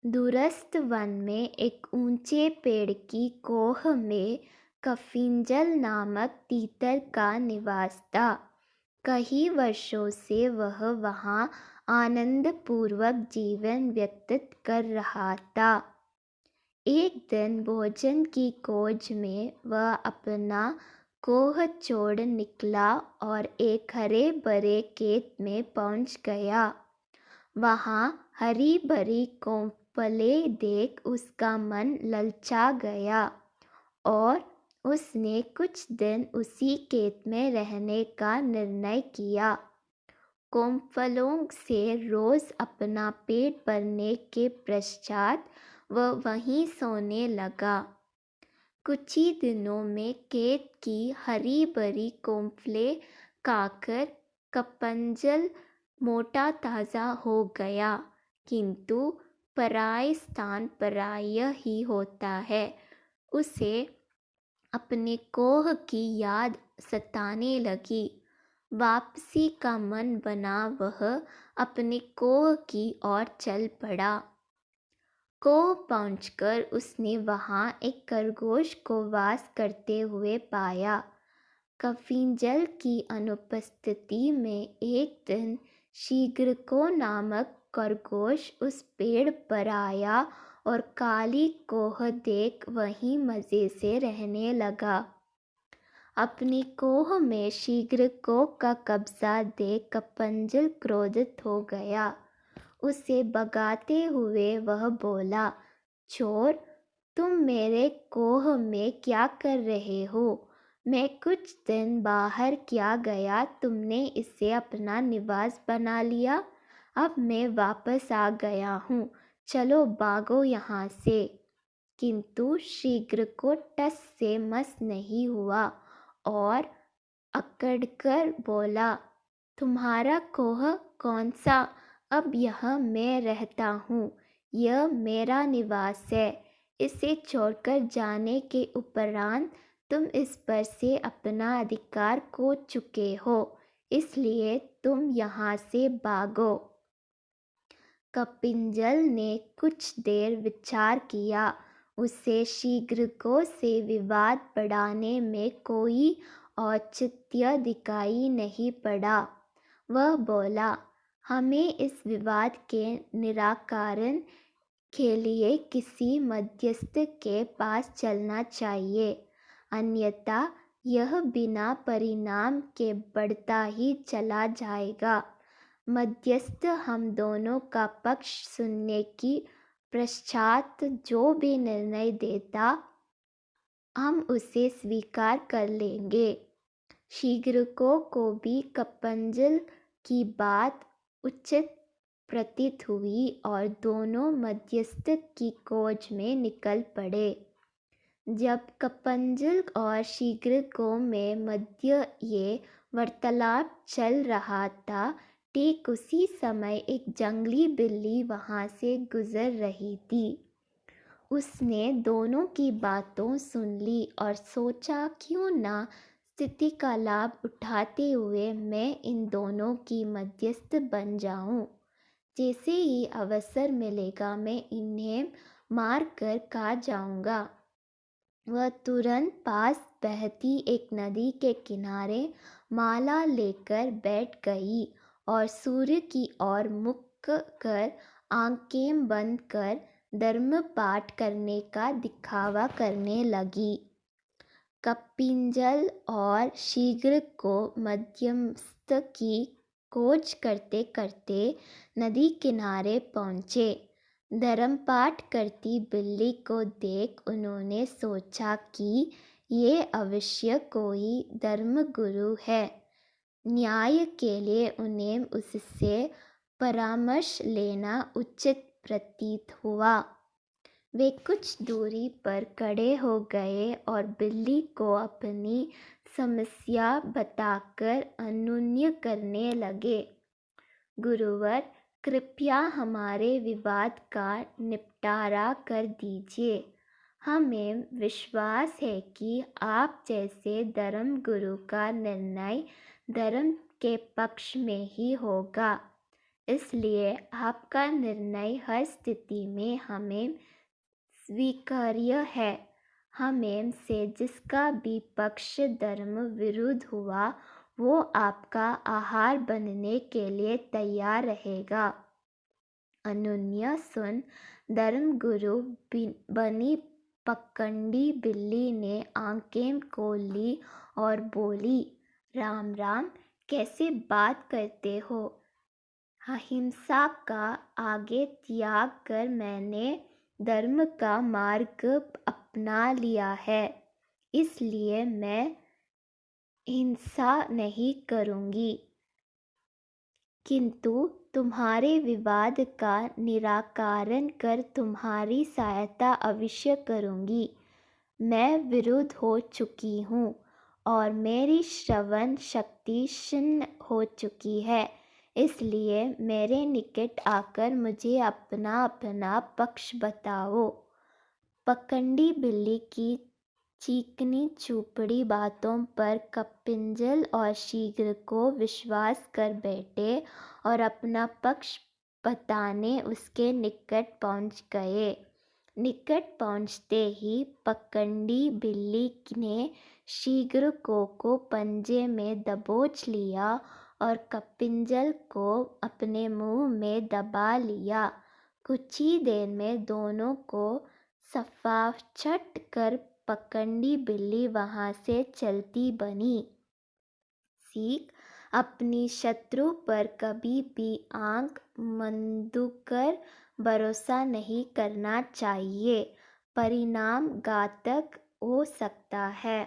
दूरस्थ वन में एक ऊंचे पेड़ की कोह में कफिंजल नामक तीतर का निवास था। कई वर्षों से वह वहाँ आनंदपूर्वक जीवन व्यतीत कर रहा था। एक दिन भोजन की खोज में वह अपना कोह छोड़ निकला और एक हरे भरे खेत में पहुंच गया। वहाँ हरी भरी कोंपलें देख उसका मन ललचा गया और उसने कुछ दिन उसी खेत में रहने का निर्णय किया। कोंपलों से रोज अपना पेट भरने के पश्चात वह वहीं सोने लगा। कुछ ही दिनों में खेत की हरी भरी कोंपलें खाकर कपंजल मोटा ताज़ा हो गया, किंतु पराये स्थान पराया ही होता है। उसे अपने कोह की याद सताने लगी। वापसी का मन बना वह अपने कोह की ओर चल पड़ा। कोह पहुंचकर उसने वहां एक खरगोश को वास करते हुए पाया। कफिंजल की अनुपस्थिति में एक दिन शीघ्रको नामक खरगोश उस पेड़ पर आया और काली कोह देख वहीं मज़े से रहने लगा। अपनी कोह में शीघ्रको का कब्जा देख कपंजल क्रोधित हो गया। उसे भगाते हुए वह बोला, चोर, तुम मेरे कोह में क्या कर रहे हो? मैं कुछ दिन बाहर क्या गया, तुमने इसे अपना निवास बना लिया। अब मैं वापस आ गया हूँ, चलो भागो यहाँ से। किंतु शीघ्र को टस से मस नहीं हुआ और अकड़कर बोला, तुम्हारा कोह कौन सा? अब यह मैं रहता हूँ, यह मेरा निवास है। इसे छोड़कर जाने के उपरांत तुम इस पर से अपना अधिकार खो चुके हो, इसलिए तुम यहाँ से भागो। कपिंजल ने कुछ देर विचार किया। उसे शीघ्रको से विवाद बढ़ाने में कोई औचित्य दिखाई नहीं पड़ा। वह बोला, हमें इस विवाद के निराकरण के लिए किसी मध्यस्थ के पास चलना चाहिए, अन्यथा यह बिना परिणाम के बढ़ता ही चला जाएगा। मध्यस्थ हम दोनों का पक्ष सुनने की पश्चात जो भी निर्णय देता, हम उसे स्वीकार कर लेंगे। शीघ्रको को भी कपंजल की बात उचित प्रतीत हुई और दोनों मध्यस्थ की खोज में निकल पड़े। जब कपंजल और शीघ्रको में मध्य ये वार्तालाप चल रहा था, ठीक उसी समय एक जंगली बिल्ली वहां से गुजर रही थी। उसने दोनों की बातों सुन ली और सोचा, क्यों ना स्थिति का लाभ उठाते हुए मैं इन दोनों की मध्यस्थ बन जाऊं। जैसे ही अवसर मिलेगा मैं इन्हें मार कर खा जाऊंगा। वह तुरंत पास बहती एक नदी के किनारे माला लेकर बैठ गई और सूर्य की ओर मुख कर आंखें बंद कर धर्म पाठ करने का दिखावा करने लगी। कपिंजल और शीघ्रको मध्यस्थ की खोज करते करते नदी किनारे पहुँचे। धर्मपाठ करती बिल्ली को देख उन्होंने सोचा कि ये अवश्य कोई धर्मगुरु है। न्याय के लिए उन्हें उससे परामर्श लेना उचित प्रतीत हुआ। वे कुछ दूरी पर खड़े हो गए और बिल्ली को अपनी समस्या बताकर अनुनय करने लगे। गुरुवर, कृपया हमारे विवाद का निपटारा कर दीजिए। हमें विश्वास है कि आप जैसे धर्म गुरु का निर्णय धर्म के पक्ष में ही होगा। इसलिए आपका निर्णय हर स्थिति में हमें स्वीकार्य है। हमें से जिसका भी पक्ष धर्म विरुद्ध हुआ वो आपका आहार बनने के लिए तैयार रहेगा। अनुनय सुन धर्मगुरु बनी पकंडी बिल्ली ने आंखें खोल ली और बोली, राम राम, कैसे बात करते हो। अहिंसा का आगे त्याग कर मैंने धर्म का मार्ग अपना लिया है, इसलिए मैं हिंसा नहीं करूँगी, किंतु तुम्हारे विवाद का निराकरण कर तुम्हारी सहायता अवश्य करूँगी। मैं विरुद्ध हो चुकी हूँ और मेरी श्रवण शक्ति क्षीण हो चुकी है, इसलिए मेरे निकट आकर मुझे अपना अपना पक्ष बताओ। पकंडी बिल्ली की चीकनी चुपड़ी बातों पर कपिंजल और शीघ्र को विश्वास कर बैठे और अपना पक्ष बताने उसके निकट पहुंच गए। निकट पहुंचते ही पकंडी बिल्ली ने शीघ्र को पंजे में दबोच लिया और कपिंजल को अपने मुंह में दबा लिया। कुछ ही देर में दोनों को सफाचट कर पकंडी बिल्ली वहां से चलती बनी। सीख, अपनी शत्रु पर कभी भी आंख मूंदकर भरोसा नहीं करना चाहिए, परिणाम घातक हो सकता है।